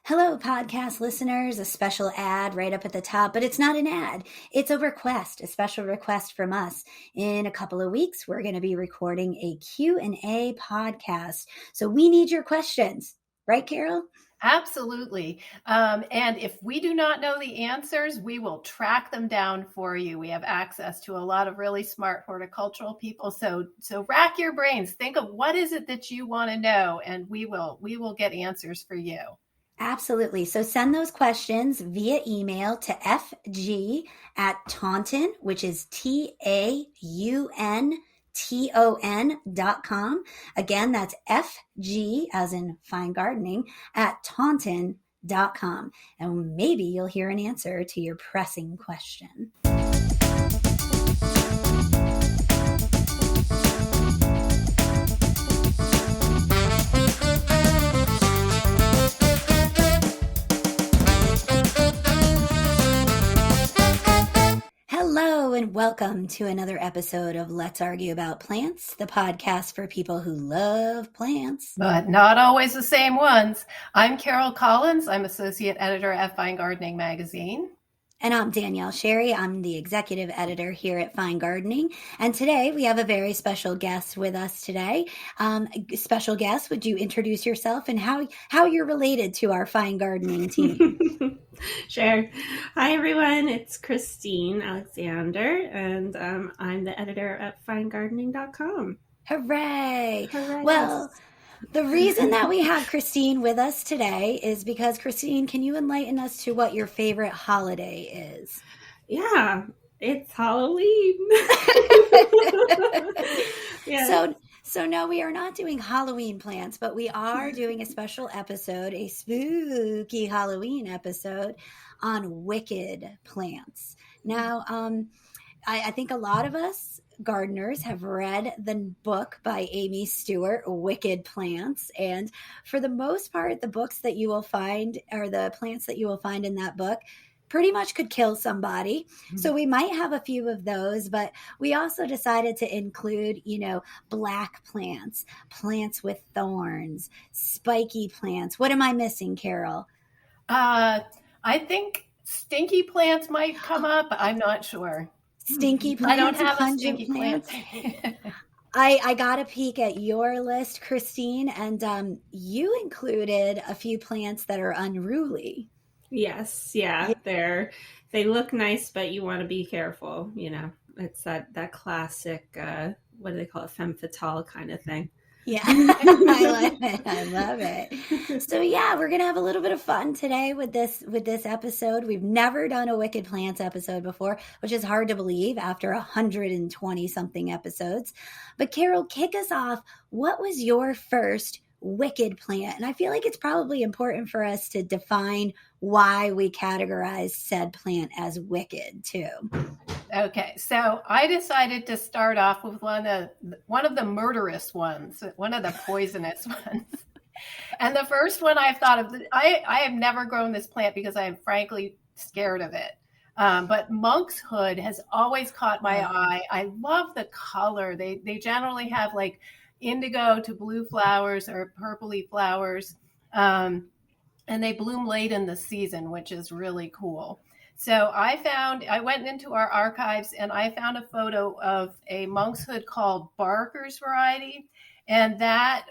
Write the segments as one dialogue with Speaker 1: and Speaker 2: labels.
Speaker 1: Hello, podcast listeners, a special ad right up at the top, but it's not an ad. It's a request, a special request from us. In a couple of weeks, we're going to be recording a Q&A podcast. So we need your questions. Right, Carol?
Speaker 2: Absolutely. And if we do not know the answers, we will track them down for you. We have access to a lot of really smart horticultural people. So rack your brains. Think of what is it that you want to know, and we will get answers for you.
Speaker 1: Absolutely. So send those questions via email to fg@taunton, which is TAUNTON.com. Again, that's FG as in fine gardening @taunton.com. And maybe you'll hear an answer to your pressing question. Hello and welcome to another episode of Let's Argue About Plants, the podcast for people who love plants.
Speaker 2: But not always the same ones. I'm Carol Collins. I'm Associate Editor at Fine Gardening Magazine.
Speaker 1: And I'm Danielle Sherry. I'm the executive editor here at Fine Gardening. And today we have a very special guest with us today. Special guest, would you introduce yourself and how you're related to our Fine Gardening team?
Speaker 3: Sure. Hi, everyone. It's Christine Alexander, and I'm the editor at finegardening.com.
Speaker 1: Hooray!
Speaker 3: Hooray.
Speaker 1: Well, the reason that we have Christine with us today is because, Christine, can you enlighten us to what your favorite holiday is?
Speaker 3: Yeah, it's Halloween.
Speaker 1: Yeah. So no, we are not doing Halloween plants, but we are doing a special episode, a spooky Halloween episode on wicked plants. Now, I think a lot of us gardeners have read the book by Amy Stewart, Wicked Plants. And for the most part, the books that you will find, or the plants that you will find in that book, pretty much could kill somebody. So we might have a few of those, but we also decided to include, black plants, plants with thorns, spiky plants. What am I missing, Carol?
Speaker 2: I think stinky plants might come up. I'm not sure.
Speaker 1: Stinky plants.
Speaker 2: I don't have a stinky plant.
Speaker 1: I got a peek at your list, Christine, and you included a few plants that are unruly.
Speaker 3: Yes, yeah, they look nice, but you want to be careful. It's that classic, what do they call it, femme fatale kind of thing.
Speaker 1: Yeah, I love it. So yeah, we're gonna have a little bit of fun today with this episode. We've never done a Wicked Plants episode before, which is hard to believe after 120 something episodes. But Carol, kick us off. What was your first wicked plant? And I feel like it's probably important for us to define why we categorize said plant as wicked too.
Speaker 2: Okay, so I decided to start off with one of the murderous ones, one of the poisonous ones. And the first one I've thought of, I have never grown this plant because I am frankly scared of it. But monkshood has always caught my eye. I love the color. They generally have like indigo to blue flowers or purpley flowers. And they bloom late in the season, which is really cool. So I went into our archives and I found a photo of a monkshood called Barker's variety. And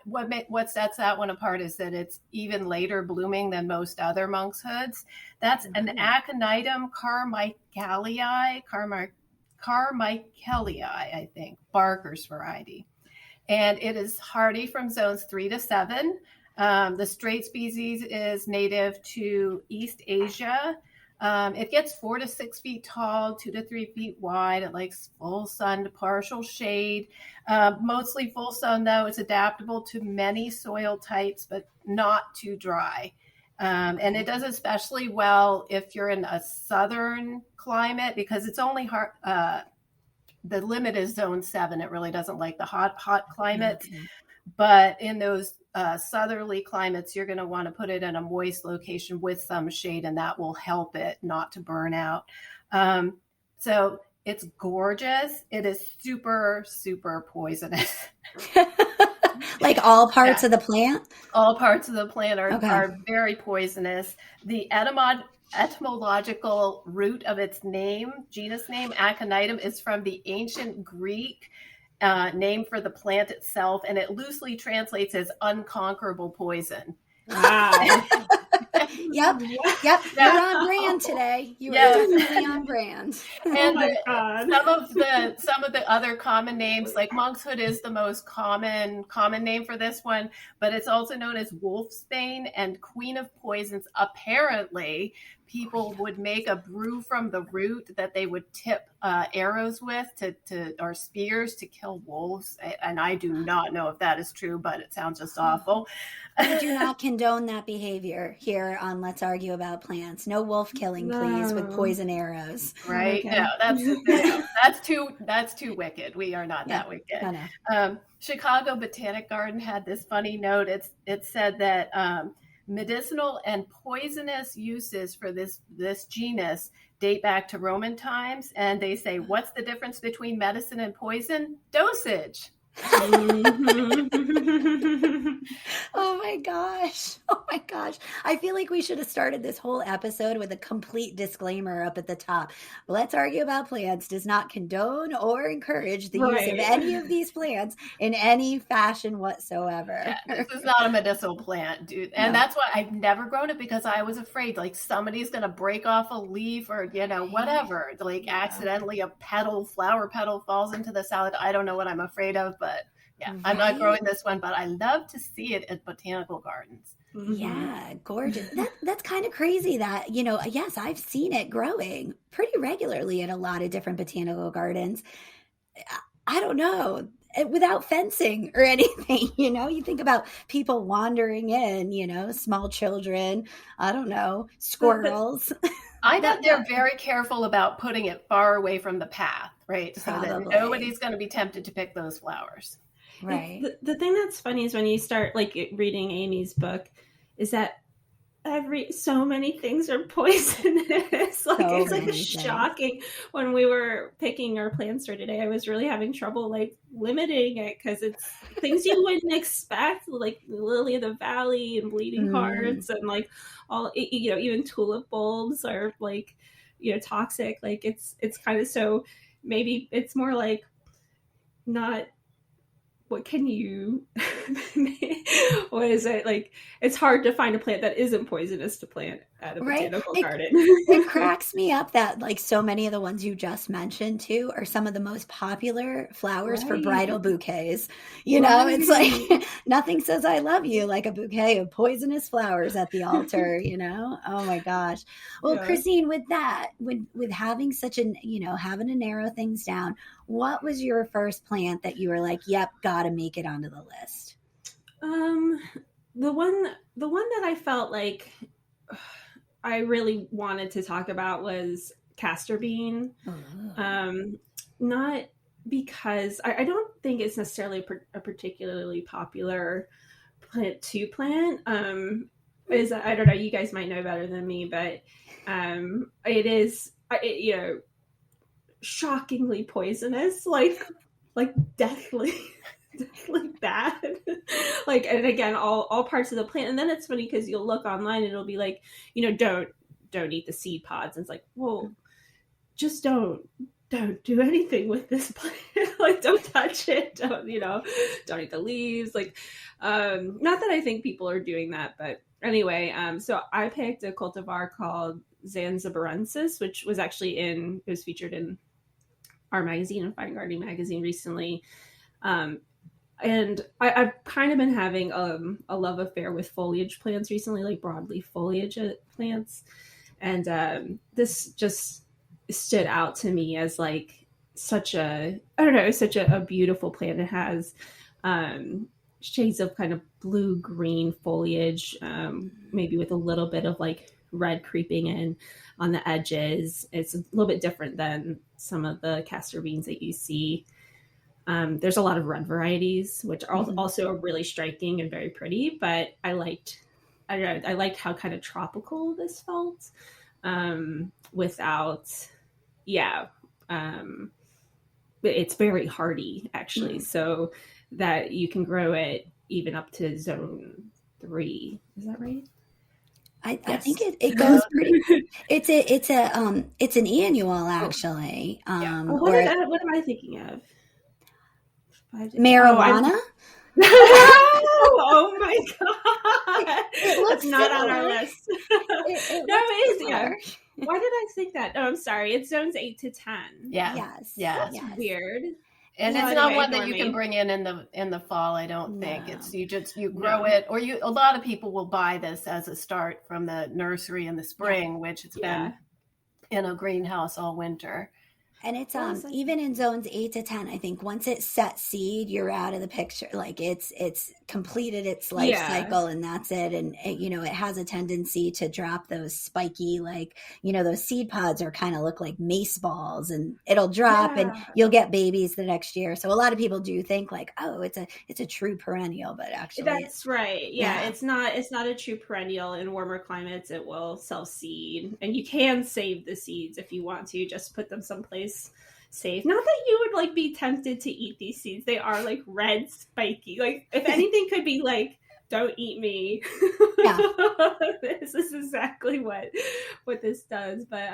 Speaker 2: what sets that one apart is that it's even later blooming than most other monkszoods. That's an Aconitum carmichaelii, I think, Barker's variety. And it is hardy from zones 3 to 7. The straight species is native to East Asia. It gets 4 to 6 feet tall, 2 to 3 feet wide. It likes full sun to partial shade. Mostly full sun, though. It's adaptable to many soil types, but not too dry. And it does especially well if you're in a southern climate because it's only hard. The limit is zone 7. It really doesn't like the hot climates. Okay. But in those southerly climates, you're going to want to put it in a moist location with some shade, and that will help it not to burn out. So it's gorgeous. It is super, super poisonous.
Speaker 1: Like all parts of the plant?
Speaker 2: All parts of the plant
Speaker 1: Okay.
Speaker 2: are very poisonous. The etymological root of its name, genus name, aconitum, is from the ancient Greek name for the plant itself, and it loosely translates as unconquerable poison.
Speaker 3: Wow.
Speaker 1: Yep. You're on brand today. You are definitely on brand.
Speaker 2: And
Speaker 3: my God.
Speaker 2: some of the other common names, like monkshood is the most common name for this one, but it's also known as wolfsbane and queen of poisons. Apparently, people would make a brew from the root that they would tip arrows with or spears to kill wolves. And I do not know if that is true, but it sounds just awful.
Speaker 1: We do not condone that behavior here on Let's Argue About Plants. No wolf killing, please, with poison arrows.
Speaker 2: Right?
Speaker 3: Okay.
Speaker 2: No, that's too wicked. We are not that wicked.
Speaker 1: No.
Speaker 2: Chicago Botanic Garden had this funny note. It said that medicinal and poisonous uses for this genus date back to Roman times, and they say, what's the difference between medicine and poison? Dosage.
Speaker 1: Oh my gosh. I feel like we should have started this whole episode with a complete disclaimer up at the top. Let's Argue About Plants does not condone or encourage the use of any of these plants in any fashion whatsoever.
Speaker 2: This is not a medicinal plant, dude. And that's why I've never grown it, because I was afraid like somebody's going to break off a leaf or, whatever, like accidentally a flower petal falls into the salad. I don't know what I'm afraid of, but I'm not growing this one, but I love to see it at botanical gardens.
Speaker 1: Yeah, gorgeous. That's kind of crazy that, yes, I've seen it growing pretty regularly in a lot of different botanical gardens. I don't know, without fencing or anything, you think about people wandering in, small children, I don't know, squirrels.
Speaker 2: I bet they're very careful about putting it far away from the path, right? So that nobody's going to be tempted to pick those flowers.
Speaker 1: Right.
Speaker 3: The thing that's funny is when you start like reading Amy's book is that so many things are poisonous. It's like shocking. When we were picking our plants for today, I was really having trouble like limiting it because it's things you wouldn't expect, like lily of the valley and bleeding hearts and like all, even tulip bulbs are like, toxic. Like it's kind of, so maybe it's more like not, what can you, what is it? Like, it's hard to find a plant that isn't poisonous to plant at a botanical garden.
Speaker 1: It cracks me up that like so many of the ones you just mentioned too are some of the most popular flowers for bridal bouquets. It's like nothing says I love you like a bouquet of poisonous flowers at the altar, Oh my gosh. Well, Christine, with that, with having such an, having to narrow things down, what was your first plant that you were like, yep, gotta make it onto the list?
Speaker 3: The one that I felt like I really wanted to talk about was castor bean. Not because I don't think it's necessarily a particularly popular plant to plant. I don't know, you guys might know better than me, but it is, shockingly poisonous, like deathly bad. Like, and again, all parts of the plant. And then it's funny because you'll look online and it'll be like, don't eat the seed pods. And it's like, well, just don't do anything with this plant. Like, don't touch it. Don't eat the leaves. Like, not that I think people are doing that, but anyway, so I picked a cultivar called Zanzibarensis, which was actually it was featured in our magazine, Fine Gardening magazine, recently. And I've kind of been having a love affair with foliage plants recently, like broadleaf foliage plants. And this just stood out to me as like such a beautiful plant. It has shades of kind of blue-green foliage, maybe with a little bit of like red creeping in on the edges. It's a little bit different than some of the castor beans that you see. There's a lot of red varieties, which are also really striking and very pretty, but I liked how kind of tropical this felt, it's very hardy actually, so that you can grow it, even up to zone 3. Is that right?
Speaker 1: I think it goes pretty. It's an annual actually.
Speaker 3: What am I thinking of?
Speaker 1: Marijuana.
Speaker 3: Oh my god!
Speaker 1: It looks
Speaker 3: not
Speaker 1: similar.
Speaker 3: On our list.
Speaker 1: It is. Yeah.
Speaker 3: Why did I think that? Oh, I'm sorry. It's zones 8 to 10.
Speaker 2: Yeah.
Speaker 3: That's weird.
Speaker 2: And it's not one that you can bring in the fall. I don't think it's you grow it, or a lot of people will buy this as a start from the nursery in the spring, which it's been in a greenhouse all winter.
Speaker 1: And it's even in zones 8 to 10, I think once it's set seed, you're out of the picture. Like it's completed its life cycle and that's it. And it has a tendency to drop those spiky, like, those seed pods are kind of look like mace balls, and it'll drop and you'll get babies the next year. So a lot of people do think like, oh, it's a true perennial, but actually
Speaker 3: that's right. Yeah. It's not a true perennial. In warmer climates, it will self-seed, and you can save the seeds if you want to, just put them someplace safe. Not that you would like be tempted to eat these seeds. They are like red, spiky. Like if anything could be like, don't eat me. This is exactly what this does. But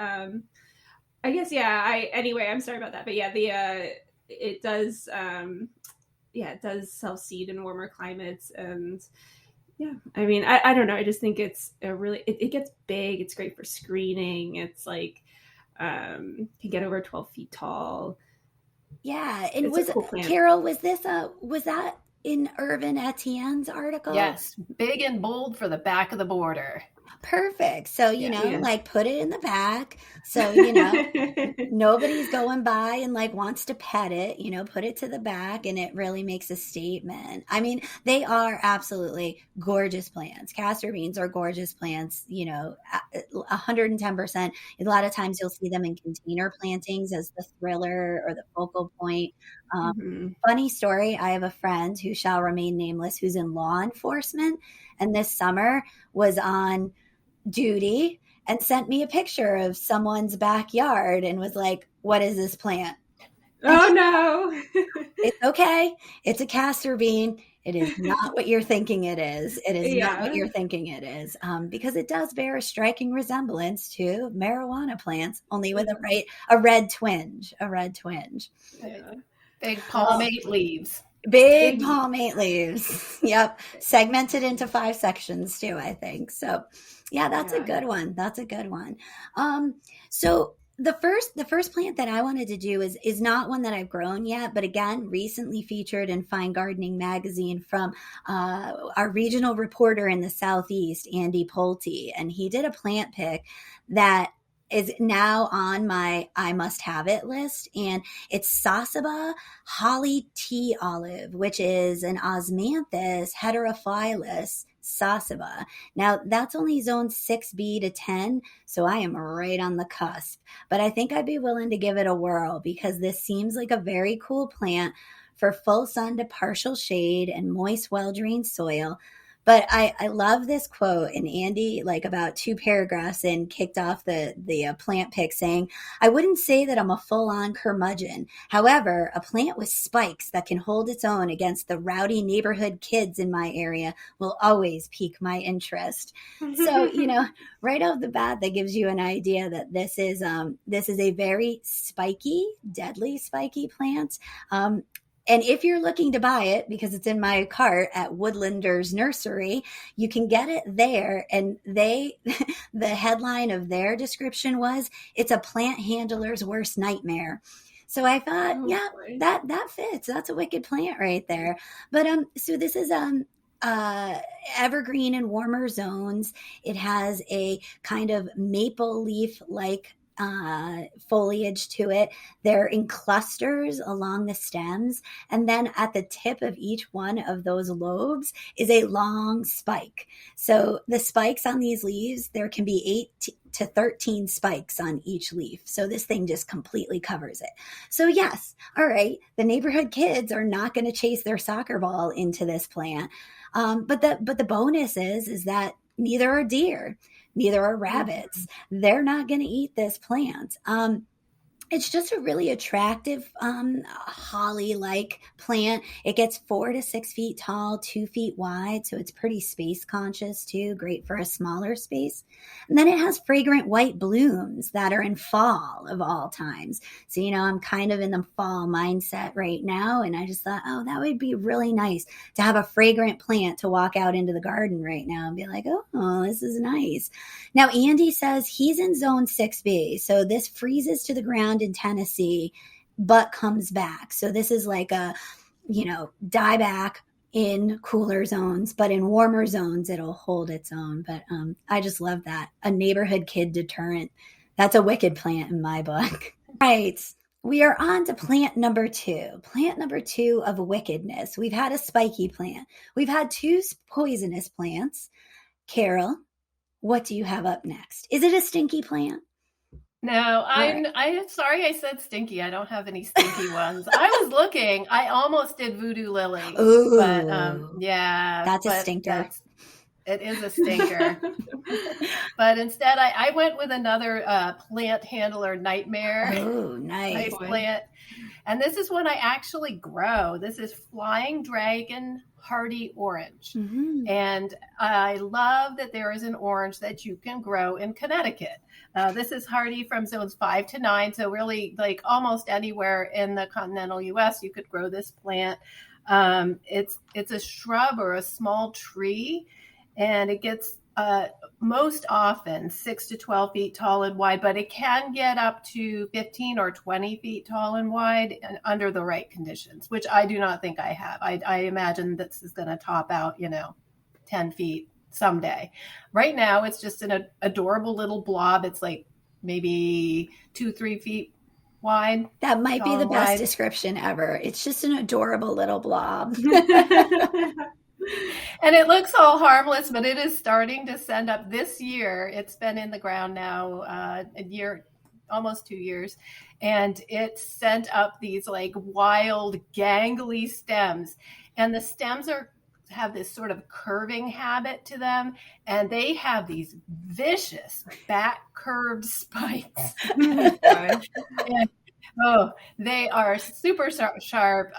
Speaker 3: I guess anyway, I'm sorry about that. But it does it does self-seed in warmer climates. And I mean, I don't know. I just think it's a really it gets big. It's great for screening. It's like can get over 12 feet tall.
Speaker 1: Yeah. And Carol, was that in Irvin Etienne's article?
Speaker 2: Yes. Big and bold for the back of the border.
Speaker 1: Perfect. So, like put it in the back. So, nobody's going by and like wants to pet it, put it to the back, and it really makes a statement. I mean, they are absolutely gorgeous plants. Castor beans are gorgeous plants, 110%. A lot of times you'll see them in container plantings as the thriller or the focal point. Funny story. I have a friend who shall remain nameless who's in law enforcement, and this summer was on duty and sent me a picture of someone's backyard and was like, what is this plant?
Speaker 3: Oh no.
Speaker 1: It's okay. It's a castor bean. It is not what you're thinking it is. It is not what you're thinking it is. Because it does bear a striking resemblance to marijuana plants, only with a red twinge.
Speaker 2: Yeah. Big palmate leaves.
Speaker 1: Big palmate leaves. Yep. Segmented into 5 sections too, I think. So that's a good one. That's a good one. So the first plant that I wanted to do is not one that I've grown yet, but again, recently featured in Fine Gardening magazine from our regional reporter in the Southeast, Andy Pulte. And he did a plant pick that is now on my I must have it list. And it's Sasaba holly tea olive, which is an Osmanthus heterophyllus Sasaba. Now that's only zone 6B to 10. So I am right on the cusp, but I think I'd be willing to give it a whirl because this seems like a very cool plant for full sun to partial shade and moist, well-drained soil. But I love this quote, and Andy, like about 2 paragraphs in, kicked off the plant pick saying, I wouldn't say that I'm a full-on curmudgeon. However, a plant with spikes that can hold its own against the rowdy neighborhood kids in my area will always pique my interest. So, right off the bat, that gives you an idea that this is a very spiky, deadly spiky plant. And if you're looking to buy it, because it's in my cart at Woodlander's Nursery, you can get it there. And the headline of their description was, it's a plant handler's worst nightmare. So I thought, that fits. That's a wicked plant right there. But so this is evergreen in warmer zones. It has a kind of maple leaf like foliage to it. They're in clusters along the stems. And then at the tip of each one of those lobes is a long spike. So the spikes on these leaves, there can be 8 to 13 spikes on each leaf. So this thing just completely covers it. So yes, all right, the neighborhood kids are not going to chase their soccer ball into this plant. But the bonus is that neither are deer. Neither are rabbits. They're not going to eat this plant. It's just a really attractive holly-like plant. It gets 4 to 6 feet tall, 2 feet wide, so it's pretty space conscious too, great for a smaller space. And then it has fragrant white blooms that are in fall of all times. So, I'm kind of in the fall mindset right now, and I just thought, oh, that would be really nice to have a fragrant plant to walk out into the garden right now and be like, oh, this is nice. Now, Andy says he's in zone 6B, so this freezes to the ground in Tennessee, but comes back. So this is like a, die back in cooler zones, but in warmer zones, it'll hold its own. But I just love that. A neighborhood kid deterrent. That's a wicked plant in my book. Right. We are on to plant number 2. Plant number 2 of wickedness. We've had a spiky plant. We've had 2 poisonous plants. Carol, what do you have up next? Is it a stinky plant?
Speaker 2: No, I'm sorry I said stinky. I don't have any stinky ones. I was looking. I almost did voodoo lily.
Speaker 1: Ooh,
Speaker 2: but yeah.
Speaker 1: That's a stinker.
Speaker 2: It is a stinker. But instead, I went with another plant handler nightmare.
Speaker 1: Oh, nice
Speaker 2: plant. And this is one I actually grow. This is flying dragon hardy orange.
Speaker 1: Mm-hmm.
Speaker 2: And I love that there is an orange that you can grow in Connecticut. This is hardy from zones 5 to 9. So really like almost anywhere in the continental US, you could grow this plant. It's a shrub or a small tree, and it gets most often 6 to 12 feet tall and wide, but it can get up to 15 or 20 feet tall and wide under the right conditions, which I do not think I have. I imagine this is going to top out, 10 feet someday. Right now, it's just an adorable little blob. It's like maybe 2-3 feet wide.
Speaker 1: That might be the best description ever. It's just an adorable little blob.
Speaker 2: And it looks all harmless, but it is starting to send up this year. It's been in the ground now a year, almost 2 years. And it sent up these like wild, gangly stems. And the stems have this sort of curving habit to them. And they have these vicious back curved spikes. They are super sharp.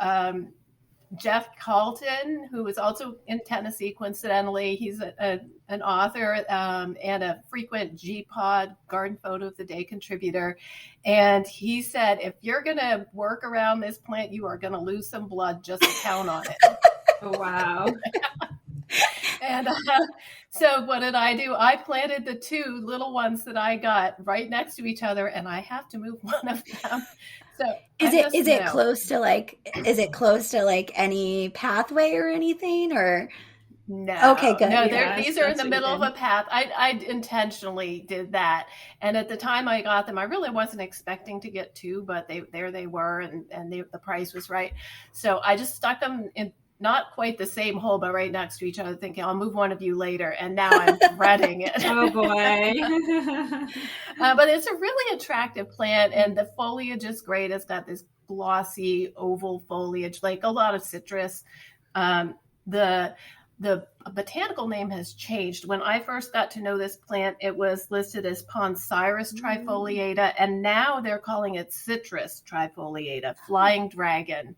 Speaker 2: Jeff Calton, who is also in Tennessee, coincidentally, he's an author and a frequent G-Pod Garden Photo of the Day contributor. And he said, if you're going to work around this plant, you are going to lose some blood just to count on it.
Speaker 3: Oh, wow.
Speaker 2: And so what did I do? I planted the 2 little ones that I got right next to each other, and I have to move one of them. So
Speaker 1: is it close to like any pathway or anything, or
Speaker 2: no?
Speaker 1: Okay, good.
Speaker 2: No, these are in the middle of a path. I intentionally did that, and at the time I got them, I really wasn't expecting to get 2, but they were, and the price was right. So I just stuck them in. Not quite the same hole, but right next to each other, thinking, I'll move one of you later. And now I'm dreading it.
Speaker 3: Oh, boy.
Speaker 2: But it's a really attractive plant, and the foliage is great. It's got this glossy oval foliage, like a lot of citrus. The botanical name has changed. When I first got to know this plant, it was listed as Poncirus trifoliata, and now they're calling it Citrus trifoliata, flying dragon.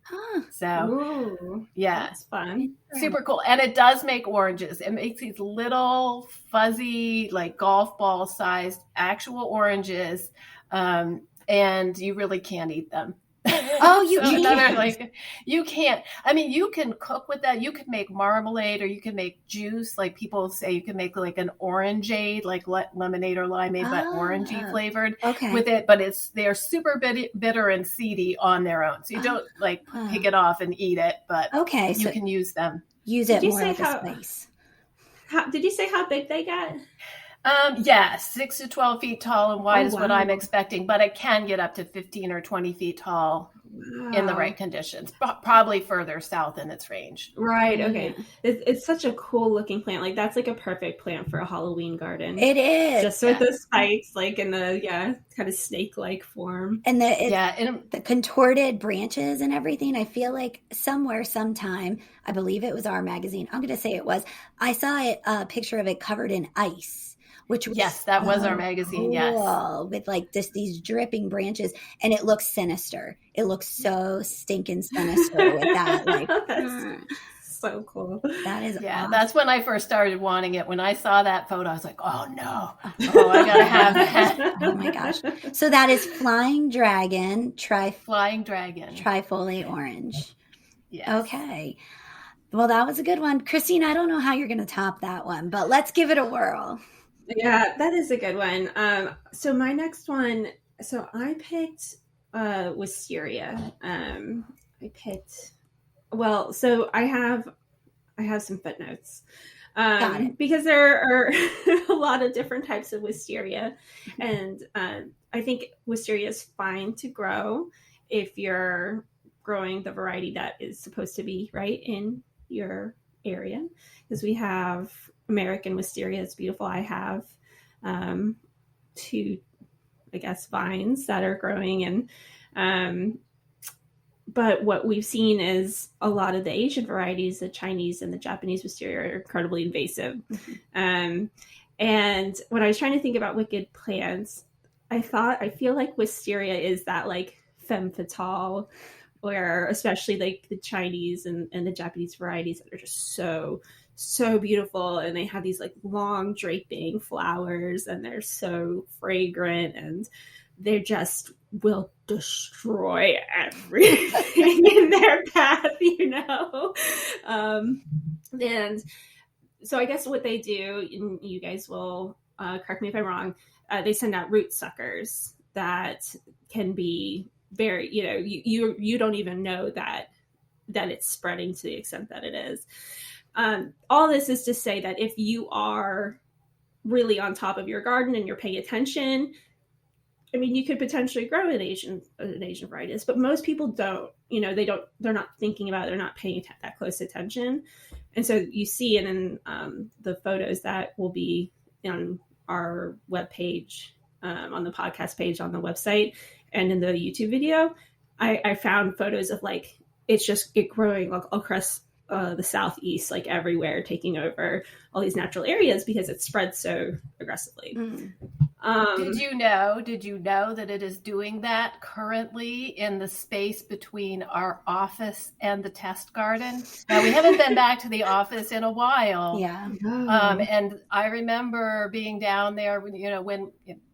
Speaker 2: So, yeah,
Speaker 3: that's fun.
Speaker 2: Super cool. And it does make oranges. It makes these little fuzzy, like golf ball sized actual oranges, and you really can't eat them.
Speaker 1: Oh, you can't.
Speaker 2: Like, you can't. I mean, you can cook with that. You can make marmalade, or you can make juice. Like people say, you can make like an orangeade, like lemonade or limeade, but orangey flavored with it. But they're super bitter and seedy on their own. So you don't like pick it off and eat it, but you can use them.
Speaker 1: Use it more like a spice.
Speaker 3: Did you say how big they get?
Speaker 2: Yeah, 6 to 12 feet tall and wide is what I'm expecting, but it can get up to 15 or 20 feet tall in the right conditions, probably further south in its range.
Speaker 3: Right. Okay. It's such a cool looking plant. Like that's like a perfect plant for a Halloween garden.
Speaker 1: It is.
Speaker 3: Just with the spikes, like in the, kind of snake-like form.
Speaker 1: And the contorted branches and everything. I feel like somewhere, sometime, I believe it was our magazine. I'm going to say it was. I saw a picture of it covered in ice, which was
Speaker 2: yes, that was our magazine.
Speaker 1: Cool,
Speaker 2: yes,
Speaker 1: with like just these dripping branches, and it looks sinister. It looks so stinking sinister with that. Like,
Speaker 3: so cool.
Speaker 1: That is awesome.
Speaker 2: That's when I first started wanting it. When I saw that photo, I was like, oh no, oh, I gotta have that.
Speaker 1: Oh my gosh. So that is Flying Dragon,
Speaker 2: Flying Dragon,
Speaker 1: Trifoliate Orange.
Speaker 2: Yes.
Speaker 1: Okay. Well, that was a good one. Christine, I don't know how you're going to top that one, but let's give it a whirl.
Speaker 3: Yeah, that is a good one. So my next one, so I picked wisteria. So I have some footnotes. Because there are a lot of different types of wisteria, and I think wisteria is fine to grow if you're growing the variety that is supposed to be right in your area, because we have American wisteria. It's beautiful. I have 2, I guess, vines that are growing, and but what we've seen is a lot of the Asian varieties, the Chinese and the Japanese wisteria, are incredibly invasive. And when I was trying to think about wicked plants, I feel like wisteria is that like femme fatale, where especially like the Chinese and the Japanese varieties that are just so beautiful, and they have these like long draping flowers, and they're so fragrant, and they just will destroy everything in their path, and so I guess what they do, and you guys will correct me if I'm wrong, they send out root suckers that can be very, you don't even know that it's spreading to the extent that it is. All this is to say that if you are really on top of your garden and you're paying attention, I mean, you could potentially grow an Asian varieties, but most people don't. They're not thinking about it. They're not paying that close attention. And so you see it in the photos that will be on our webpage, on the podcast page on the website, and in the YouTube video. I found photos of like, it's just it growing like across the Southeast, like everywhere, taking over all these natural areas because it spreads so aggressively.
Speaker 2: Did you know that it is doing that currently in the space between our office and the test garden? Now, we haven't been back to the office in a while.
Speaker 1: Yeah.
Speaker 2: And I remember being down there when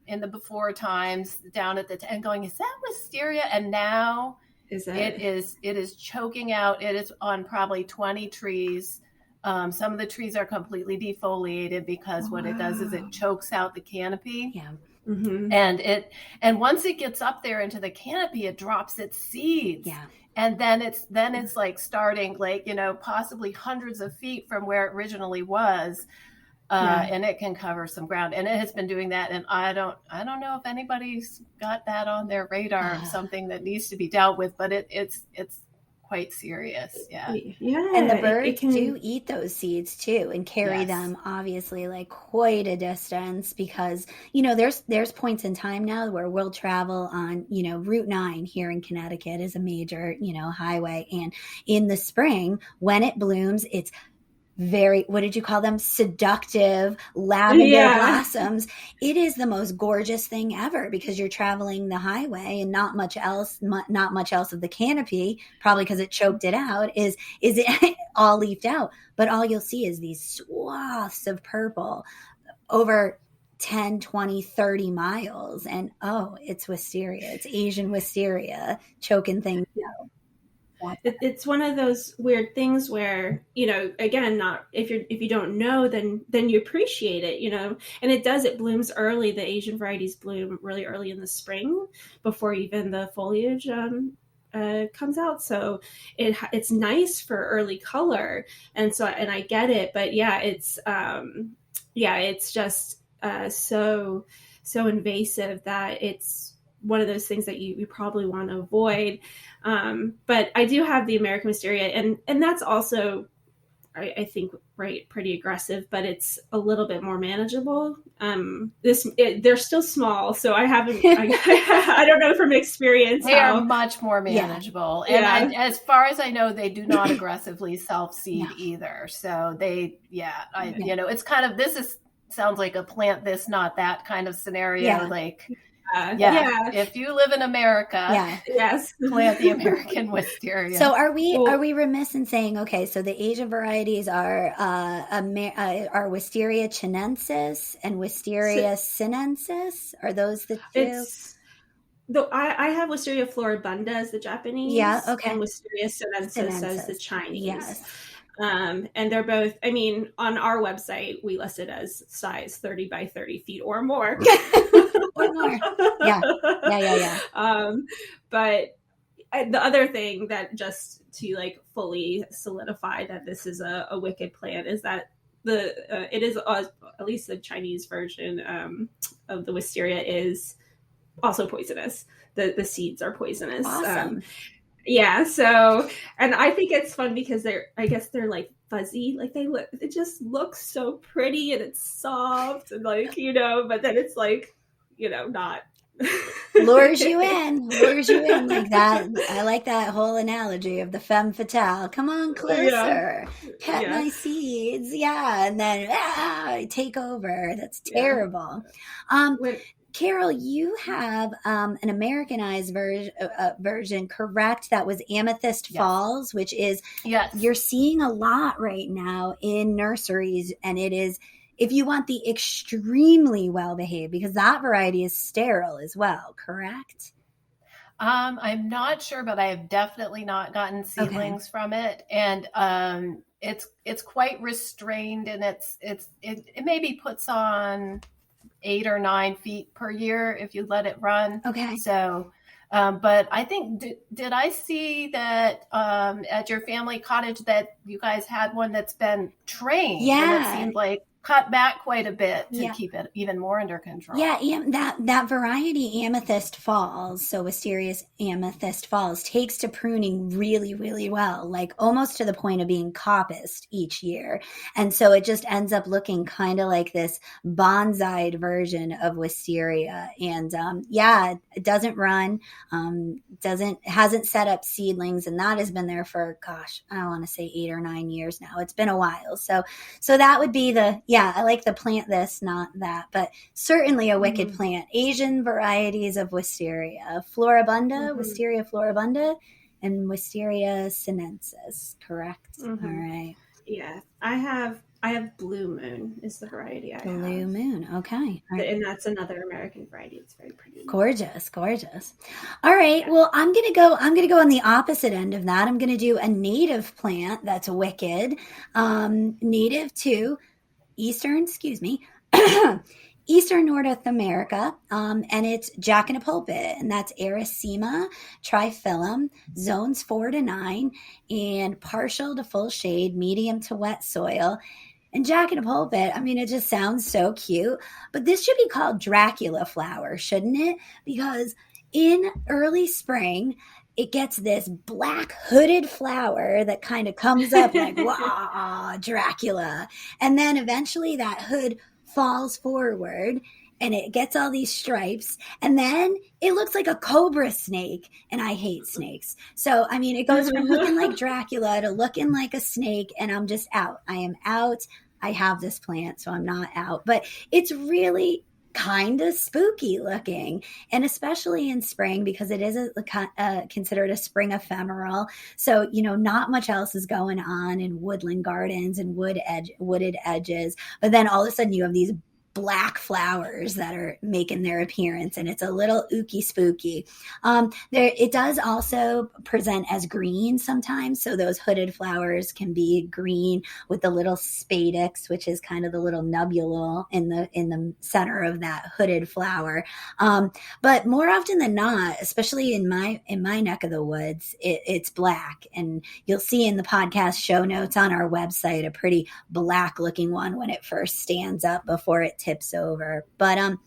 Speaker 2: in the before times down at the and going, is that wisteria? And now it is choking out. It is on probably 20 trees. Some of the trees are completely defoliated because what it does is it chokes out the canopy.
Speaker 1: Yeah.
Speaker 3: Mm-hmm.
Speaker 2: And once it gets up there into the canopy, it drops its seeds.
Speaker 1: Yeah.
Speaker 2: And then it's like starting like, possibly hundreds of feet from where it originally was. And it can cover some ground, and it has been doing that. And I don't know if anybody's got that on their radar, something that needs to be dealt with, but it's quite serious. Yeah.
Speaker 1: And the birds do eat those seeds too and carry them obviously like quite a distance, because there's points in time now where we'll travel on Route 9 here in Connecticut is a major highway, and in the spring when it blooms, it's very, what did you call them? Seductive lavender blossoms. It is the most gorgeous thing ever because you're traveling the highway and not much else of the canopy, probably because it choked it out, is it all leafed out. But all you'll see is these swaths of purple over 10, 20, 30 miles. And it's wisteria. It's Asian wisteria choking things out.
Speaker 3: It's one of those weird things where, again, not if you don't know, then you appreciate it, and it blooms early. The Asian varieties bloom really early in the spring before even the foliage comes out. So it's nice for early color. And I get it, but it's just so invasive that it's one of those things that you probably want to avoid. But I do have the American wisteria, and that's also, I think, pretty aggressive, but it's a little bit more manageable. They're still small, so I haven't, I don't know from experience.
Speaker 2: They are much more manageable. Yeah. And as far as I know, they do not aggressively self-seed either. So it's kind of, this is sounds like a plant this, not that kind of scenario.
Speaker 1: Yeah.
Speaker 2: Like,
Speaker 3: yeah.
Speaker 2: if you live in America,
Speaker 3: yes,
Speaker 2: plant the American wisteria.
Speaker 1: So are we remiss in saying, okay, so the Asian varieties are Wisteria chinensis and Wisteria sinensis? Are those the two?
Speaker 3: I have Wisteria floribunda as the Japanese,
Speaker 1: okay,
Speaker 3: and Wisteria sinensis as the Chinese.
Speaker 1: Yes.
Speaker 3: And they're both, I mean, on our website, we list it as size 30 by 30 feet or more.
Speaker 1: Or more. Yeah.
Speaker 3: But the other thing that, just to like fully solidify that this is a wicked plant, is that it is, at least the Chinese version of the wisteria, is also poisonous. The seeds are poisonous.
Speaker 1: Awesome.
Speaker 3: So, and I think it's fun because they're like fuzzy, like it just looks so pretty and it's soft and like, but then it's like, not
Speaker 1: lures you in like that. I like that whole analogy of the femme fatale. Come on closer, pet my seeds, and then take over. That's terrible. Carol, you have an Americanized version, correct? That was Amethyst Falls, which is you're seeing a lot right now in nurseries, and it is, if you want the extremely well behaved, because that variety is sterile as well, correct?
Speaker 2: I'm not sure, but I have definitely not gotten seedlings from it, and it's quite restrained, and it maybe puts on 8 or 9 feet per year if you let it run.
Speaker 1: Okay.
Speaker 2: So, but I think, did I see that at your family cottage that you guys had one that's been trained?
Speaker 1: Yeah.
Speaker 2: And it seemed like cut back quite a bit to keep it even more under control.
Speaker 1: Yeah, that variety, Amethyst Falls, so Wisteria's Amethyst Falls, takes to pruning really, really well, like almost to the point of being coppiced each year. And so it just ends up looking kind of like this bonsai version of Wisteria. And it doesn't run, hasn't set up seedlings, and that has been there for, gosh, I want to say 8 or 9 years now. It's been a while. So that would be I like the plant this, not that, but certainly a wicked plant. Asian varieties of Wisteria, Floribunda, Wisteria floribunda, and Wisteria sinensis, correct? All right.
Speaker 3: Yeah, I have Blue Moon is the variety I have.
Speaker 1: Blue Moon, okay. Right.
Speaker 3: And that's another American variety. It's very pretty.
Speaker 1: Gorgeous. All right. Yeah. Well, I'm gonna go on the opposite end of that. I'm gonna do a native plant that's wicked, native to Eastern North America, and it's Jack in a Pulpit, and that's Arisaema, triphyllum, zones 4 to 9, and partial to full shade, medium to wet soil. And Jack in a Pulpit, I mean, it just sounds so cute, but this should be called Dracula flower, shouldn't it? Because in early spring, it gets this black hooded flower that kind of comes up like, wow, Dracula. And then eventually that hood falls forward and it gets all these stripes. And then it looks like a cobra snake. And I hate snakes. So, I mean, it goes from looking like Dracula to looking like a snake. And I'm just out. I am out. I have this plant, so I'm not out. But it's really kind of spooky looking, and especially in spring, because it is considered a spring ephemeral. So, not much else is going on in woodland gardens and wooded edges. But then all of a sudden you have these black flowers that are making their appearance, and it's a little ooky spooky. It does also present as green sometimes, so those hooded flowers can be green with the little spadix, which is kind of the little nubule in the center of that hooded flower. But more often than not, especially in my neck of the woods, it's black, and you'll see in the podcast show notes on our website a pretty black looking one when it first stands up before it tips over. But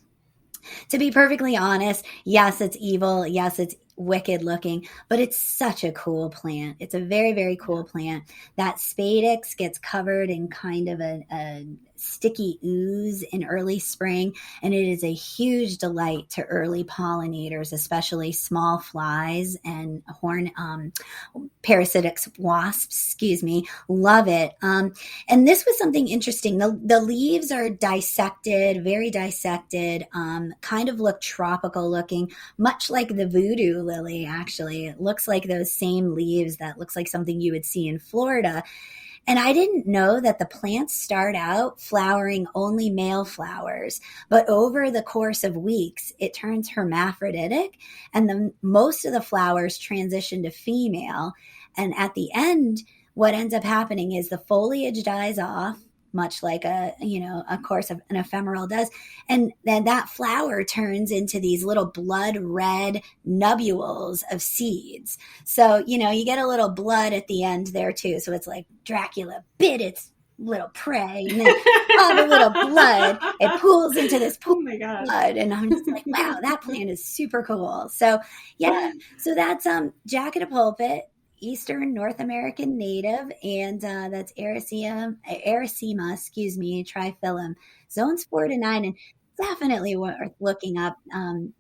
Speaker 1: to be perfectly honest, yes, it's evil. Yes, it's wicked looking, but it's such a cool plant. It's a very, very cool plant. That spadix gets covered in kind of a sticky ooze in early spring, and it is a huge delight to early pollinators, especially small flies and parasitic wasps, love it. And this was something interesting. The leaves are dissected, very dissected, kind of look tropical looking, much like the voodoo lily, actually. It looks like those same leaves that looks like something you would see in Florida. And I didn't know that the plants start out flowering only male flowers, but over the course of weeks, it turns hermaphroditic, and most of the flowers transition to female. And at the end, what ends up happening is the foliage dies off, much like a course of an ephemeral does. And then that flower turns into these little blood red nubules of seeds. So, you get a little blood at the end there too. So it's like Dracula bit its little prey, and then all the little blood, it pools into this pool of blood. And I'm just like, wow, that plant is super cool. So yeah, so that's jacket of pulpit, Eastern North American native, and that's Arisaema, triphyllum, zones 4 to 9, and definitely worth looking up.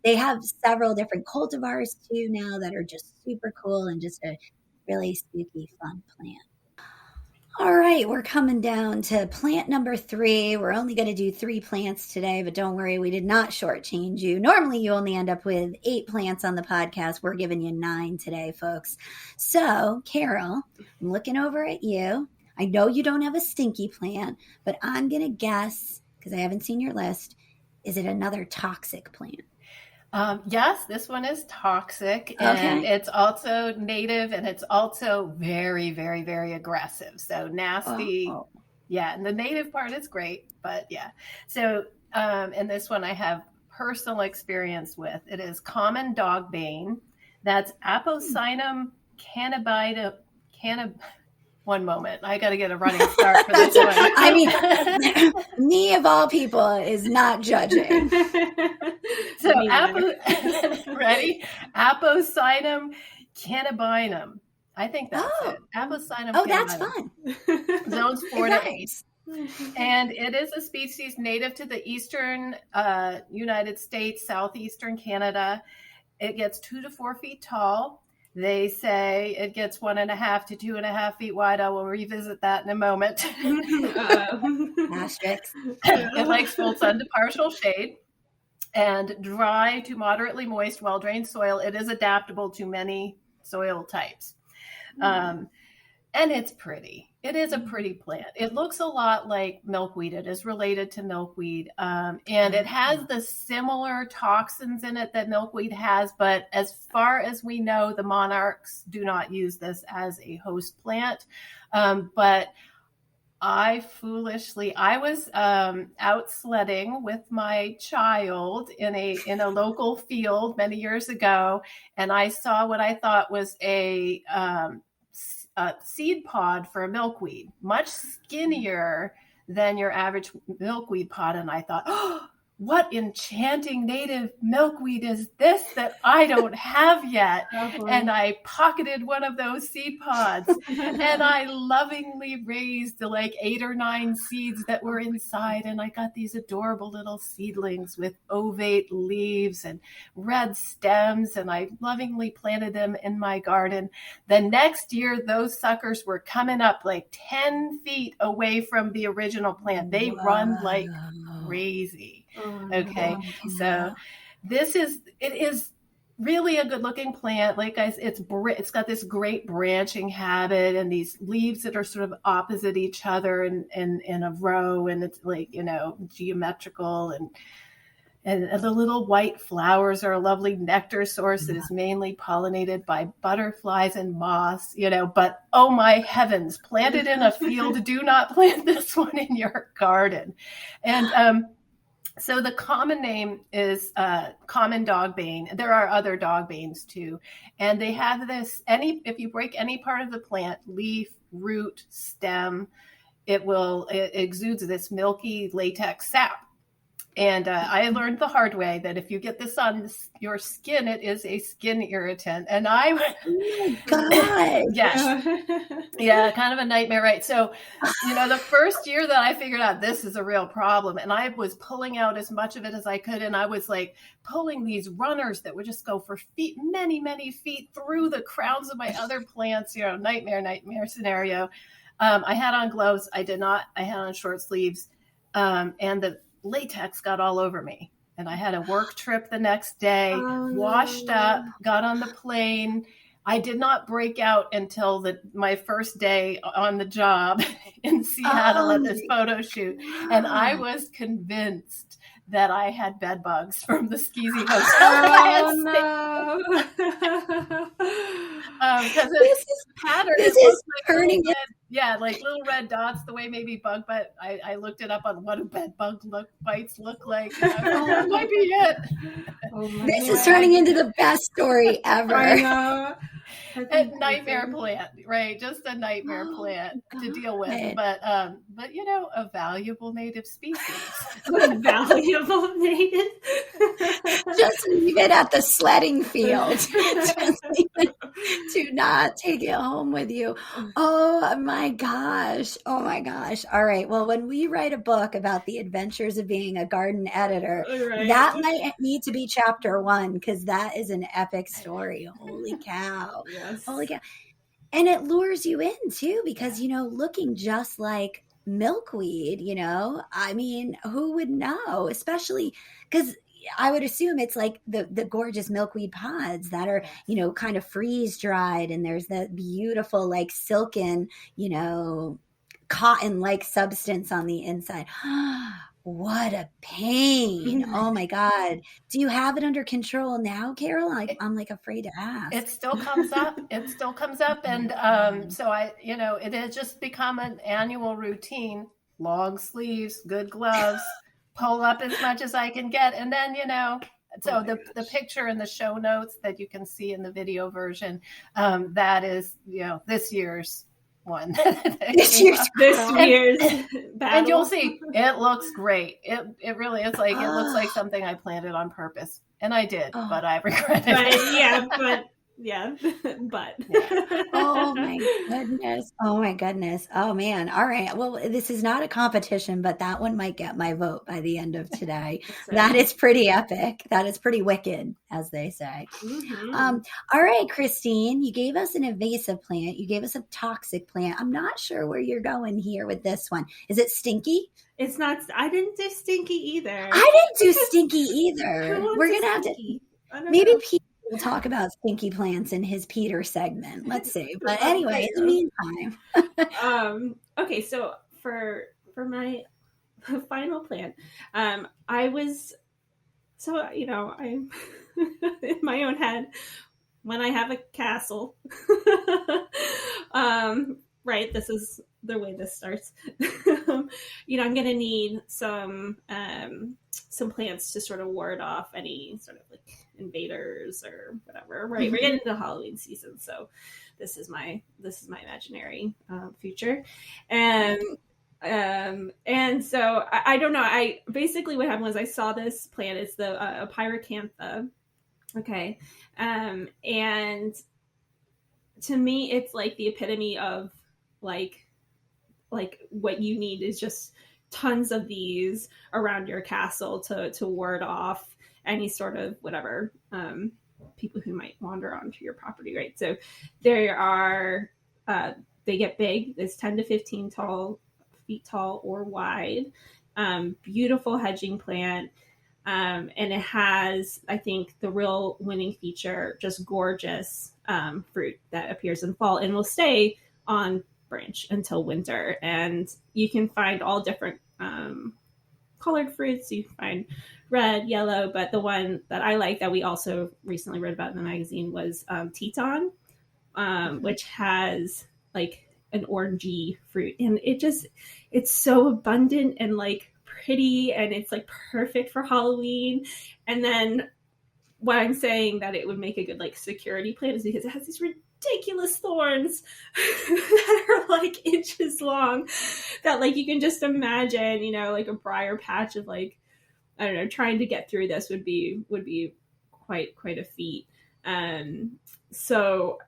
Speaker 1: They have several different cultivars too now that are just super cool and just a really spooky, fun plant. All right, we're coming down to plant number 3. We're only going to do 3 plants today, but don't worry, we did not shortchange you. Normally, you only end up with 8 plants on the podcast. We're giving you 9 today, folks. So, Carol, I'm looking over at you. I know you don't have a stinky plant, but I'm going to guess, because I haven't seen your list, is it another toxic plant?
Speaker 2: Yes, this one is toxic, and it's also native, and it's also very, very, very aggressive. So nasty. Oh. Yeah. And the native part is great, but yeah. So, and this one I have personal experience with. It is common dogbane. That's Apocynom cannabida. One moment. I got to get a running start for this one.
Speaker 1: I mean, me of all people is not judging.
Speaker 2: So, ready? Apocynom cannabinum. I think that's it. Apocynom cannabinum.
Speaker 1: That's fun.
Speaker 2: Zones 4 to 8. And it is a species native to the eastern United States, southeastern Canada. It gets 2 to 4 feet tall. They say it gets 1.5 to 2.5 feet wide. I will revisit that in a moment.
Speaker 1: Asterisks.
Speaker 2: It likes full sun to partial shade and dry to moderately moist, well-drained soil. It is adaptable to many soil types. And it's pretty. It is a pretty plant. It looks a lot like milkweed. It is related to milkweed. And it has the similar toxins in it that milkweed has. But as far as we know, the monarchs do not use this as a host plant. But I was out sledding with my child in a local field many years ago. And I saw what I thought was a seed pod for a milkweed, much skinnier than your average milkweed pod. And I thought, oh, what enchanting native milkweed is this that I don't have yet? And I pocketed one of those seed pods and I lovingly raised the 8 or 9 seeds that were inside. And I got these adorable little seedlings with ovate leaves and red stems. And I lovingly planted them in my garden. The next year, those suckers were coming up 10 feet away from the original plant. They run like crazy. Okay, so it is really a good looking plant. Like guys, it's got this great branching habit and these leaves that are sort of opposite each other in a row, and it's geometrical, and the little white flowers are a lovely nectar source that is mainly pollinated by butterflies and moths, but oh my heavens, planted in a field, do not plant this one in your garden. And so the common name is common dogbane. There are other dogbanes too. And they have this, if you break any part of the plant, leaf, root, stem, it exudes this milky latex sap. And I learned the hard way that if you get this on your skin, it is a skin irritant. And I,
Speaker 1: oh my God.
Speaker 2: yeah, kind of a nightmare, right? So, the first year that I figured out this is a real problem, and I was pulling out as much of it as I could, and I was like pulling these runners that would just go for feet, many, many feet through the crowns of my other plants, nightmare scenario. I had on gloves. I did not. I had on short sleeves, and the latex got all over me. And I had a work trip the next day, washed up, got on the plane. I did not break out until my first day on the job in Seattle at this photo shoot. And I was convinced that I had bed bugs from the skeezy hotel. Because this pattern is turning red, like little red dots, the way maybe bug bite. I looked it up on what do bed bug bites look like. That might be it.
Speaker 1: This is turning into the best story ever.
Speaker 3: I know.
Speaker 2: A nightmare plant, right? Just a nightmare plant to deal with, but a valuable native species.
Speaker 3: Valuable native.
Speaker 1: Just leave it at the sledding field. Do not take it home with you. Oh my gosh. All right. Well, when we write a book about the adventures of being a garden editor, that might need to be chapter 1, because that is an epic story. Holy cow.
Speaker 3: Yes.
Speaker 1: Holy cow. And it lures you in too, because, looking just like milkweed, I mean, who would know? Especially because I would assume it's like the gorgeous milkweed pods that are, kind of freeze dried, and there's that beautiful, like silken, cotton-like substance on the inside. What a pain. Oh my God. Do you have it under control now, Carol? I'm afraid to ask.
Speaker 2: It still comes up. And so it has just become an annual routine. Long sleeves, good gloves, pull up as much as I can get. And then, so the picture in the show notes that you can see in the video version, that is, this year's one.
Speaker 3: this year's battle.
Speaker 2: And you'll see, it looks great. It really is like, it looks like something I planted on purpose. And I did, but I regret it.
Speaker 3: But
Speaker 1: oh my goodness. Oh man. All right. Well, this is not a competition, but that one might get my vote by the end of today. That is pretty epic. That is pretty wicked, as they say.
Speaker 3: Mm-hmm.
Speaker 1: All right, Christine, you gave us an invasive plant. You gave us a toxic plant. I'm not sure where you're going here with this one. Is it stinky?
Speaker 3: It's not. I didn't do stinky either.
Speaker 1: I didn't do stinky either. We're going to have to, maybe Pete will talk about stinky plants in his Peter segment. Let's see. But anyway, in the meantime.
Speaker 3: Okay, so for my final plant, I'm in my own head, when I have a castle, right, this is the way this starts. I'm going to need some plants to sort of ward off any sort of like invaders or whatever. Right, we're getting into Halloween season, so this is my imaginary future, and so I don't know. I basically what happened was I saw this plant. It's the pyracantha. Okay, and to me, it's like the epitome of like what you need is just tons of these around your castle to ward off any sort of whatever people who might wander onto your property, right? So there are they get big. It's 10 to 15 feet tall or wide. Beautiful hedging plant. And it has, I think, the real winning feature, just gorgeous fruit that appears in fall and will stay on branch until winter. And you can find all different colored fruits. You can find red, yellow, but the one that I like that we also recently read about in the magazine was Teton, which has like an orangey fruit. And it's so abundant and like pretty, and it's like perfect for Halloween. And then why I'm saying that it would make a good like security plant is because it has these ridiculous thorns that are like inches long that like you can just imagine, like a briar patch of like I don't know, trying to get through this would be quite a feat. So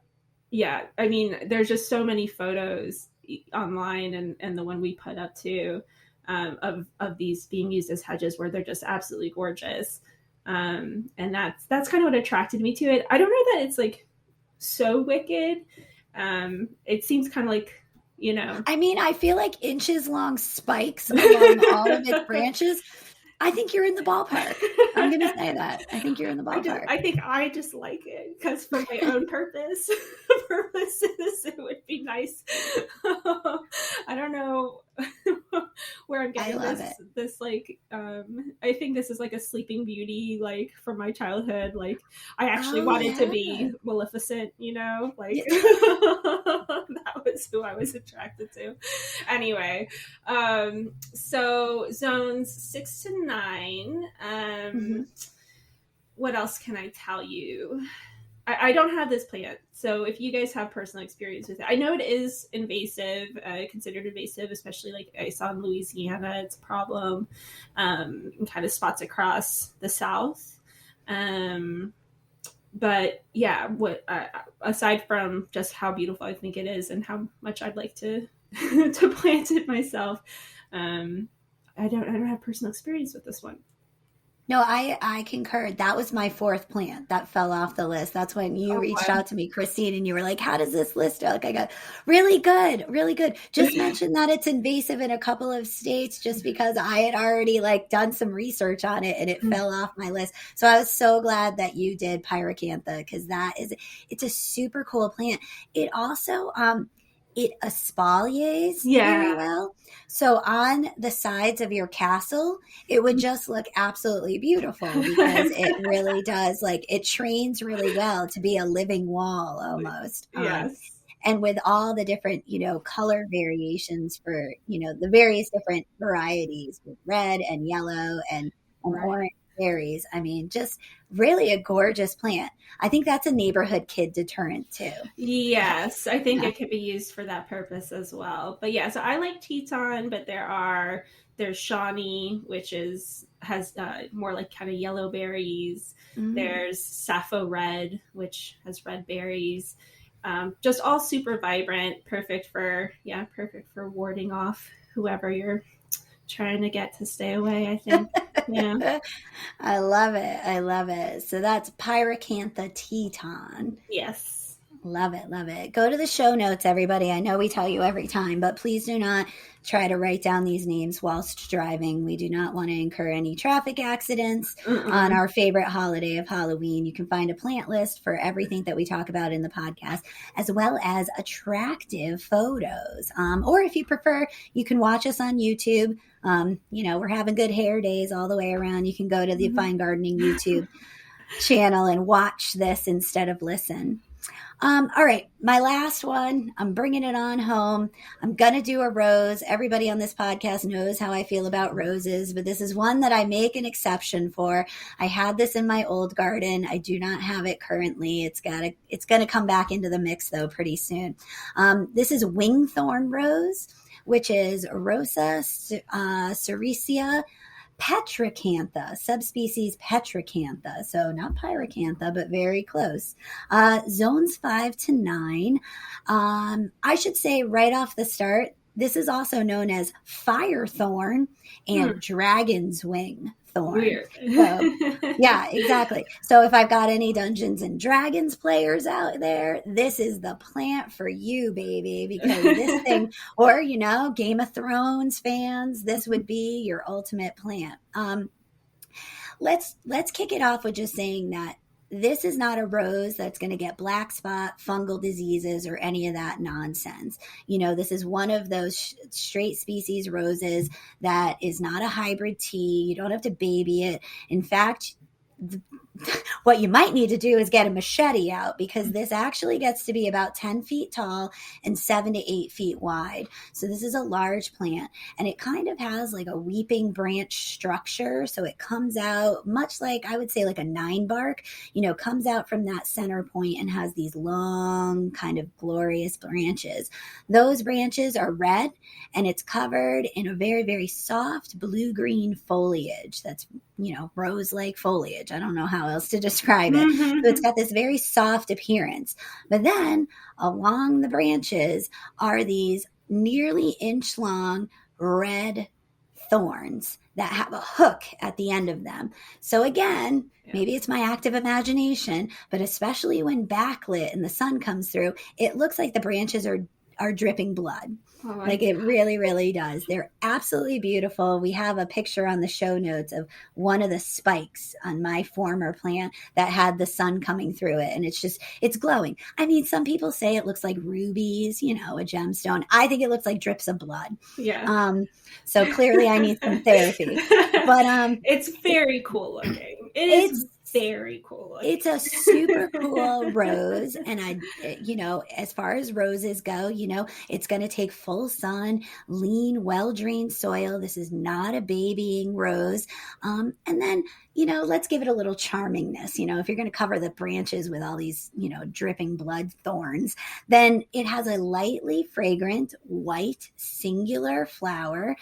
Speaker 3: yeah, I mean, there's just so many photos online and the one we put up too, of these being used as hedges where they're just absolutely gorgeous. And that's kind of what attracted me to it. I don't know that it's like so wicked. It seems kind of like,
Speaker 1: I mean, I feel like inches long spikes along all of its branches. I think you're in the ballpark. I'm going to say that. I think you're in the ballpark.
Speaker 3: I think I just like it because for my own purposes, it would be nice. I don't know where I'm getting this like, I think this is like a Sleeping Beauty, like from my childhood. Like I actually wanted to be Maleficent, like that was who I was attracted to. Anyway, so zones 6 to 9. What else can I tell you? I don't have this plant, so if you guys have personal experience with it, I know it is invasive, considered invasive, especially like I saw in Louisiana, it's a problem, in kind of spots across the South. But yeah, aside from just how beautiful I think it is and how much I'd like to to plant it myself, I don't have personal experience with this one.
Speaker 1: No, I concur. That was my 4th plant that fell off the list. That's when you reached out to me, Christine, and you were like, how does this list look? I go, really good, really good. Just mention that it's invasive in a couple of states just because I had already like done some research on it and it fell off my list. So I was so glad that you did pyracantha because it's a super cool plant. It also, it espaliers very well. So on the sides of your castle, it would just look absolutely beautiful because it really does, like, it trains really well to be a living wall almost.
Speaker 3: Yes.
Speaker 1: And with all the different, color variations for, the various different varieties with red and yellow and orange berries. I mean, just really a gorgeous plant. I think that's a neighborhood kid deterrent too.
Speaker 3: Yes, I think it could be used for that purpose as well. But yeah, so I like Teton, but there's Shawnee, which has more like kind of yellow berries. There's Sappho Red, which has red berries. Just all super vibrant, perfect for warding off whoever you're trying to get to stay away, I think. Yeah.
Speaker 1: I love it. So that's Pyracantha Teton.
Speaker 3: Yes.
Speaker 1: Love it. Go to the show notes, everybody. I know we tell you every time, but please do not try to write down these names whilst driving. We do not want to incur any traffic accidents on our favorite holiday of Halloween. You can find a plant list for everything that we talk about in the podcast, as well as attractive photos. Or if you prefer, you can watch us on YouTube. We're having good hair days all the way around. You can go to the Fine Gardening YouTube channel and watch this instead of listen. All right, my last one, I'm bringing it on home. I'm going to do a rose. Everybody on this podcast knows how I feel about roses, but this is one that I make an exception for. I had this in my old garden. I do not have it currently. It's going to come back into the mix though pretty soon. This is wingthorn rose, which is Rosa sericea petracantha, subspecies petracantha. So not pyracantha, but very close. Zones 5 to 9. I should say right off the start, this is also known as firethorn and dragon's wing thorn.
Speaker 3: Weird.
Speaker 1: So, yeah, exactly. So if I've got any Dungeons and Dragons players out there, this is the plant for you, baby, because this thing, or, Game of Thrones fans, this would be your ultimate plant. Let's kick it off with just saying that this is not a rose that's going to get black spot, fungal diseases, or any of that nonsense. This is one of those straight species roses that is not a hybrid tea. You don't have to baby it. In fact, what you might need to do is get a machete out because this actually gets to be about 10 feet tall and 7 to 8 feet wide. So this is a large plant and it kind of has like a weeping branch structure. So it comes out much like, I would say like a 9 bark, comes out from that center point and has these long kind of glorious branches. Those branches are red and it's covered in a very, very soft blue-green foliage that's rose-like foliage. I don't know how else to describe it. So it's got this very soft appearance. But then along the branches are these nearly inch-long red thorns that have a hook at the end of them. So again, maybe it's my active imagination, but especially when backlit and the sun comes through, it looks like the branches are dripping blood. Like it really, really does. They're absolutely beautiful. We have a picture on the show notes of one of the spikes on my former plant that had the sun coming through it. And it's glowing. I mean, some people say it looks like rubies, a gemstone. I think it looks like drips of blood.
Speaker 3: Yeah.
Speaker 1: So clearly I need some therapy. But
Speaker 3: it's very cool looking. It's very cool.
Speaker 1: It's a super cool rose. And as far as roses go, it's going to take full sun, lean, well-drained soil. This is not a babying rose. And then, let's give it a little charmingness. If you're going to cover the branches with all these, dripping blood thorns, then it has a lightly fragrant white singular flower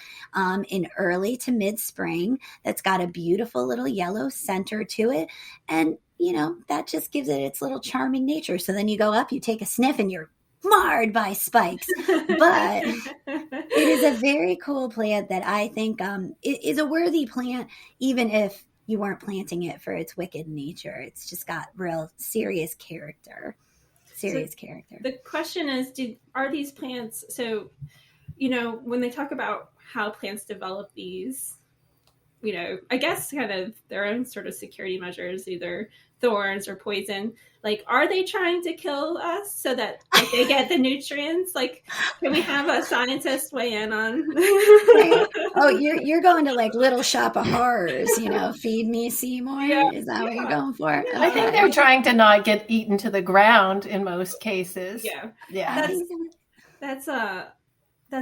Speaker 1: in early to mid-spring that's got a beautiful little yellow center to it. And, that just gives it its little charming nature. So then you go up, you take a sniff, and you're marred by spikes. But it is a very cool plant that I think is a worthy plant, even if you weren't planting it for its wicked nature. It's just got real serious character. The
Speaker 3: question is, are these plants, so, when they talk about how plants develop these, I guess kind of their own sort of security measures, either thorns or poison, like, are they trying to kill us so that they get the nutrients? Like, can we have a scientist weigh in on?
Speaker 1: Oh, you're going to like Little Shop of Horrors, feed me Seymour. Yeah. Is that what you're going for? Okay.
Speaker 2: I think they're trying to not get eaten to the ground in most cases.
Speaker 3: Yeah. That's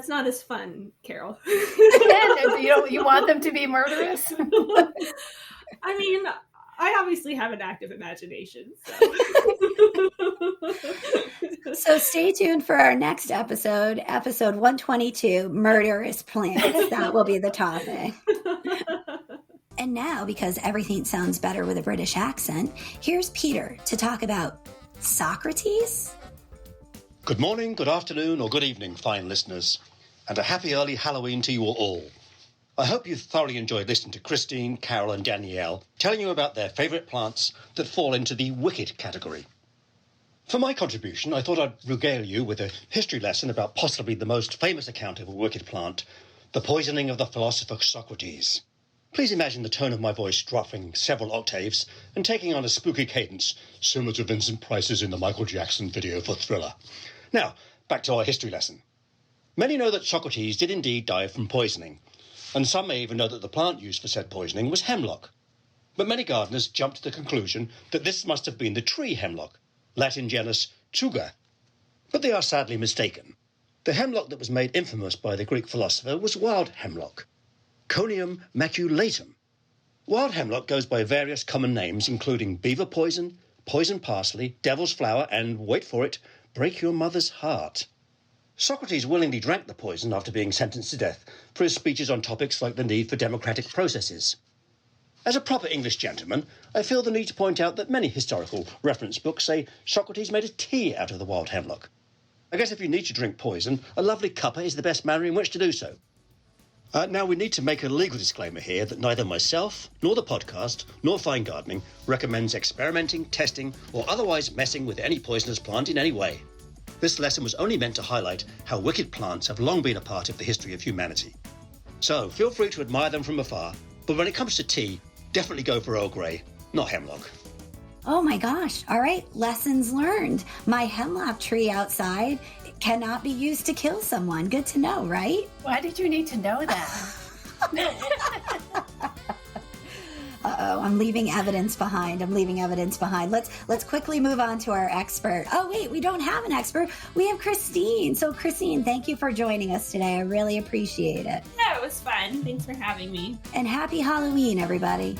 Speaker 3: not as fun, Carol.
Speaker 2: You want them to be murderous?
Speaker 3: I mean, I obviously have an active imagination.
Speaker 1: So stay tuned for our next episode 122, Murderous Plants. That will be the topic. And now, because everything sounds better with a British accent, here's Peter to talk about Socrates.
Speaker 4: Good morning, good afternoon, or good evening, fine listeners, and a happy early Halloween to you all. I hope you thoroughly enjoyed listening to Christine, Carol, and Danielle telling you about their favourite plants that fall into the wicked category. For my contribution, I thought I'd regale you with a history lesson about possibly the most famous account of a wicked plant, the poisoning of the philosopher Socrates. Please imagine the tone of my voice dropping several octaves and taking on a spooky cadence, similar to Vincent Price's in the Michael Jackson video for Thriller. Now, back to our history lesson. Many know that Socrates did indeed die from poisoning, and some may even know that the plant used for said poisoning was hemlock. But many gardeners jumped to the conclusion that this must have been the tree hemlock, Latin genus Tsuga. But they are sadly mistaken. The hemlock that was made infamous by the Greek philosopher was wild hemlock, Conium maculatum. Wild hemlock goes by various common names, including beaver poison, poison parsley, devil's flower, and, wait for it, break your mother's heart. Socrates willingly drank the poison after being sentenced to death for his speeches on topics like the need for democratic processes. As a proper English gentleman, I feel the need to point out that many historical reference books say Socrates made a tea out of the wild hemlock. I guess if you need to drink poison, a lovely cuppa is the best manner in which to do so. Now, we need to make a legal disclaimer here that neither myself, nor the podcast, nor Fine Gardening recommends experimenting, testing, or otherwise messing with any poisonous plant in any way. This lesson was only meant to highlight how wicked plants have long been a part of the history of humanity. So, feel free to admire them from afar, but when it comes to tea, definitely go for Earl Grey, not hemlock.
Speaker 1: Oh my gosh. All right. Lessons learned. My hemlock tree outside cannot be used to kill someone. Good to know, right?
Speaker 2: Why did you need to know that?
Speaker 1: Uh-oh, I'm leaving evidence behind. Let's quickly move on to our expert. Oh, wait, we don't have an expert. We have Christine. So, Christine, thank you for joining us today. I really appreciate it.
Speaker 3: Yeah, it was fun. Thanks for having me.
Speaker 1: And happy Halloween, everybody.